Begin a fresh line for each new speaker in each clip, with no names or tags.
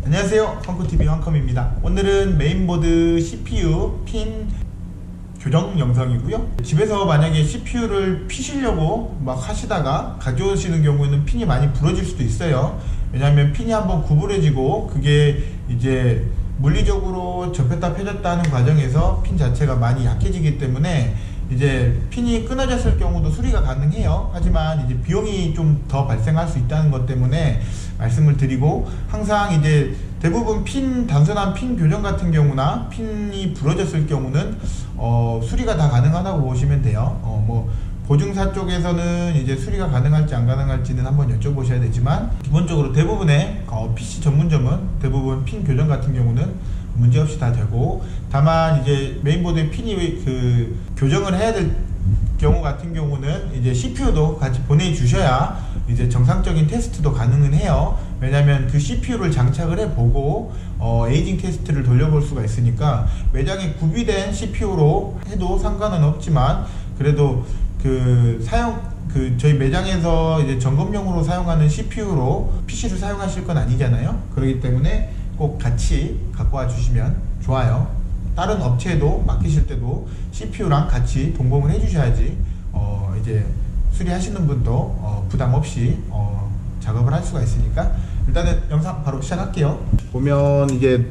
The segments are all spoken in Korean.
안녕하세요, 펑크TV 황컴입니다. 오늘은 메인보드 CPU 핀 교정 영상이고요. 집에서 만약에 CPU를 피시려고 막 하시다가 가져오시는 경우에는 핀이 많이 부러질 수도 있어요. 왜냐하면 핀이 한번 구부러지고 그게 이제 물리적으로 접혔다 펴졌다 하는 과정에서 핀 자체가 많이 약해지기 때문에 이제 핀이 끊어졌을 경우도 수리가 가능해요. 하지만 이제 비용이 좀 더 발생할 수 있다는 것 때문에 말씀을 드리고, 항상 이제 대부분 단순한 핀 교정 같은 경우나 핀이 부러졌을 경우는 수리가 다 가능하다고 보시면 돼요. 뭐 보증사 쪽에서는 이제 수리가 가능할지 안 가능할지는 한번 여쭤보셔야 되지만, 기본적으로 대부분의 PC 전문점은 대부분 핀 교정 같은 경우는 문제없이 다 되고, 다만 이제 메인보드에 핀이 교정을 해야 될 경우 같은 경우는 이제 CPU도 같이 보내주셔야 이제 정상적인 테스트도 가능은 해요. 왜냐면 그 CPU를 장착을 해보고 에이징 테스트를 돌려볼 수가 있으니까, 매장에 구비된 CPU로 해도 상관은 없지만, 그래도 저희 매장에서 이제 점검용으로 사용하는 CPU로 PC를 사용하실 건 아니잖아요. 그렇기 때문에 꼭 같이 갖고 와 주시면 좋아요. 다른 업체에도 맡기실 때도 CPU랑 같이 동봉을 해주셔야지 이제 수리하시는 분도 부담 없이 작업을 할 수가 있으니까, 일단은 영상 바로 시작할게요. 보면 이제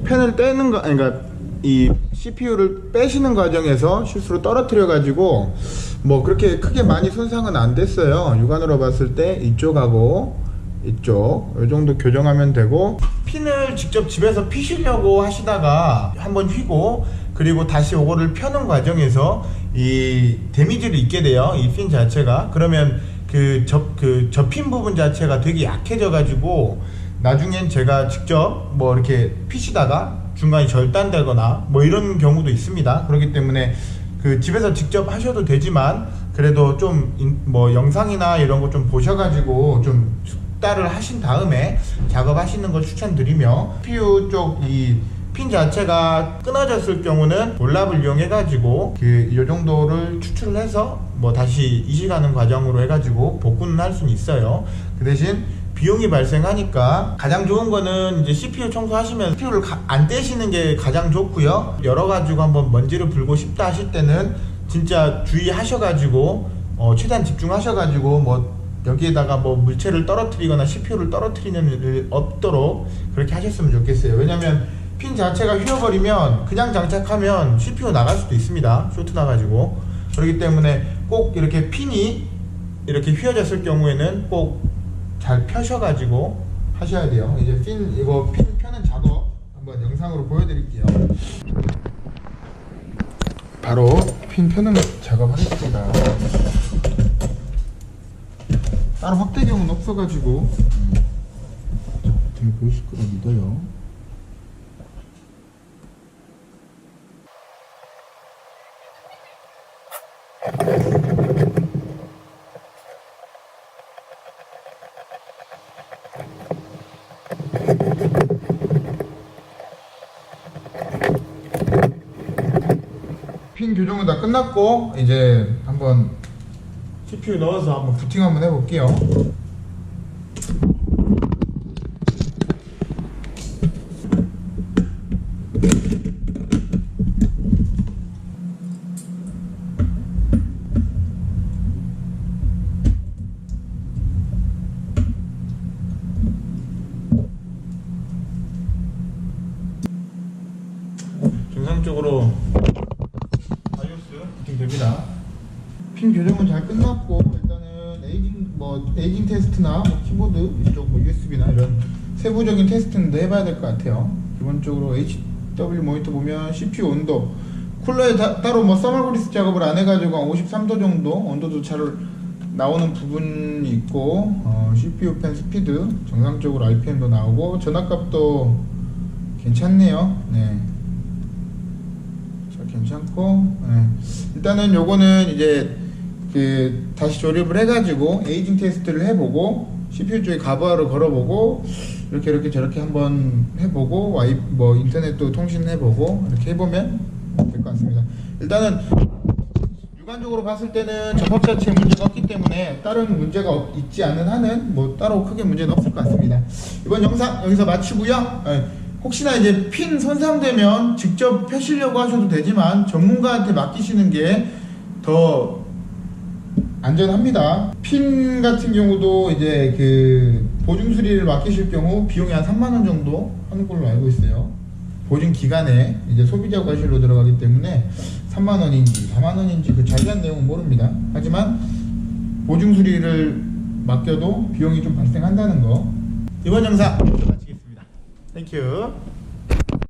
펜을 떼는 거, 그러니까 이 CPU를 빼시는 과정에서 실수로 떨어뜨려 가지고 뭐 그렇게 크게 많이 손상은 안 됐어요. 육안으로 봤을 때 이쪽하고 이쪽 이 정도 교정하면 되고, 핀을 직접 집에서 피시려고 하시다가 한번 휘고 그리고 다시 요거를 펴는 과정에서 이 데미지를 입게 돼요. 이 핀 자체가. 그러면 접힌 부분 자체가 되게 약해져 가지고 나중엔 제가 직접 뭐 이렇게 피시다가 중간에 절단되거나 뭐 이런 경우도 있습니다. 그렇기 때문에 집에서 직접 하셔도 되지만, 그래도 좀 뭐 영상이나 이런 거 좀 보셔가지고 좀 숙달을 하신 다음에 작업하시는 걸 추천드리며, CPU 쪽 이 핀 자체가 끊어졌을 경우는 올랍을 이용해 가지고 이 정도를 추출을 해서 뭐 다시 이식하는 과정으로 해 가지고 복구는 할 수는 있어요. 그 대신 비용이 발생하니까 가장 좋은 거는 이제 CPU 청소하시면 CPU를 안 떼시는 게 가장 좋고요. 열어가지고 한번 먼지를 불고 싶다 하실 때는 진짜 주의하셔가지고 최대한 집중하셔가지고 뭐 여기에다가 뭐 물체를 떨어뜨리거나 CPU를 떨어뜨리는 일 없도록 그렇게 하셨으면 좋겠어요. 왜냐면 핀 자체가 휘어버리면 그냥 장착하면 CPU 나갈 수도 있습니다. 쇼트 나가지고. 그렇기 때문에 꼭 이렇게 핀이 이렇게 휘어졌을 경우에는 꼭 잘 펴셔가지고 하셔야 돼요. 이제 이거 핀 펴는 작업 한번 영상으로 보여드릴게요. 바로 핀 펴는 작업 하겠습니다. 따로 확대경은 없어가지고 잘 보이실 거라 믿어요. 핀 교정은 다 끝났고, 이제 한번 CPU 넣어서 한번 부팅 한번 해볼게요. 정상적으로 됩니다. 핀 교정은 잘 끝났고, 일단은 에이징 테스트나 뭐 키보드 이쪽 뭐 USB나 이런 세부적인 테스트는 해봐야 될 것 같아요. 기본적으로 HW 모니터 보면 CPU 온도, 쿨러에 따로 뭐 서머그리스 작업을 안 해가지고 한 53도 정도 온도도 잘 나오는 부분이 있고, CPU 팬 스피드 정상적으로 RPM도 나오고 전압값도 괜찮네요. 네. 괜찮고, 일단은 요거는 이제 다시 조립을 해가지고 에이징 테스트를 해보고, CPU 쪽에 가부하를 걸어보고, 이렇게 저렇게 한번 해보고, 뭐 인터넷도 통신해보고 이렇게 해보면 될 것 같습니다. 일단은 육안적으로 봤을 때는 접합 자체에 문제가 없기 때문에 다른 문제가 있지 않은 한은 뭐 따로 크게 문제는 없을 것 같습니다. 이번 영상 여기서 마치고요. 혹시나 이제 핀 손상되면 직접 펴시려고 하셔도 되지만 전문가한테 맡기시는 게 더 안전합니다. 핀 같은 경우도 이제 그 보증 수리를 맡기실 경우 비용이 한 3만 원 정도 하는 걸로 알고 있어요. 보증 기간에 이제 소비자 과실로 들어가기 때문에 3만 원인지 4만 원인지 그 자세한 내용은 모릅니다. 하지만 보증 수리를 맡겨도 비용이 좀 발생한다는 거. 이번 영상 여기서 마치겠습니다. 땡큐.